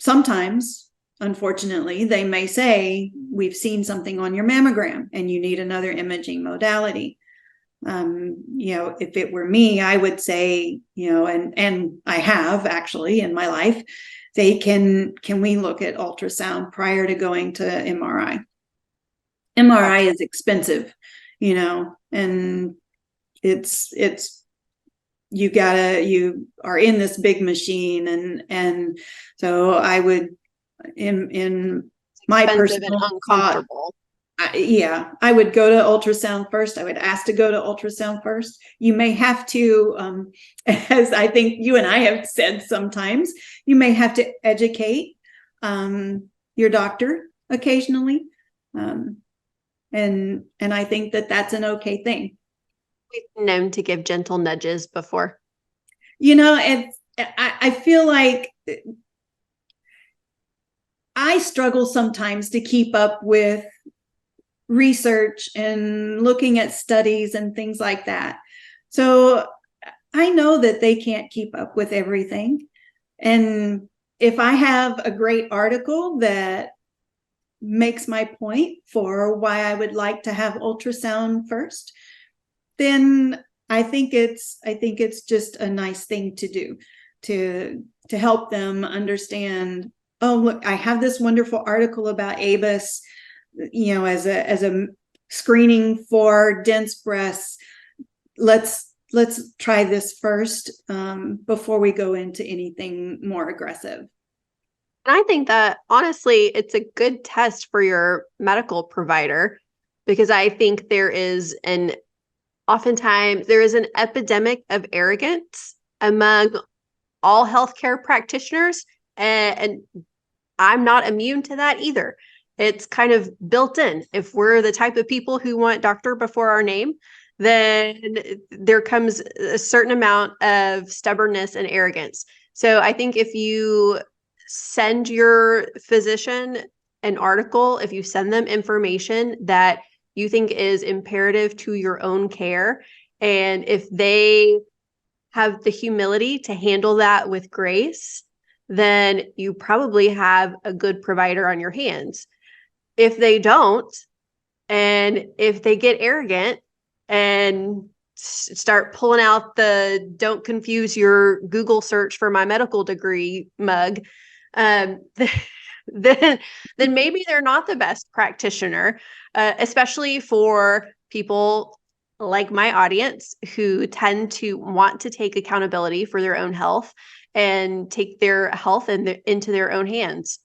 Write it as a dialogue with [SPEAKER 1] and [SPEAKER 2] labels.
[SPEAKER 1] sometimes, unfortunately, they may say, we've seen something on your mammogram and you need another imaging modality. If it were me, I would say, and I have actually in my life, they can we look at ultrasound prior to going to MRI? MRI is expensive, and it's you are in this big machine, and so I would in my personal
[SPEAKER 2] uncomfortable.
[SPEAKER 1] I would go to ultrasound first. I would ask to go to ultrasound first. You may have to, as I think you and I have said sometimes, you may have to educate your doctor occasionally. And I think that that's an okay thing.
[SPEAKER 2] We've been known to give gentle nudges before.
[SPEAKER 1] I feel like I struggle sometimes to keep up with research and looking at studies and things like that. So I know that they can't keep up with everything. And if I have a great article that makes my point for why I would like to have ultrasound first, then I think it's just a nice thing to do to help them understand, oh, look, I have this wonderful article about ABUS, as a screening for dense breasts. Let's try this first before we go into anything more aggressive.
[SPEAKER 2] And I think that honestly, it's a good test for your medical provider, because I think oftentimes there is an epidemic of arrogance among all healthcare practitioners, and I'm not immune to that either. It's kind of built in. If we're the type of people who want doctor before our name, then there comes a certain amount of stubbornness and arrogance. So I think if you send your physician an article, if you send them information that you think is imperative to your own care, and if they have the humility to handle that with grace, then you probably have a good provider on your hands. If they don't, and if they get arrogant and start pulling out the "don't confuse your Google search for my medical degree" mug, then maybe they're not the best practitioner, especially for people like my audience who tend to want to take accountability for their own health and take their health into their own hands.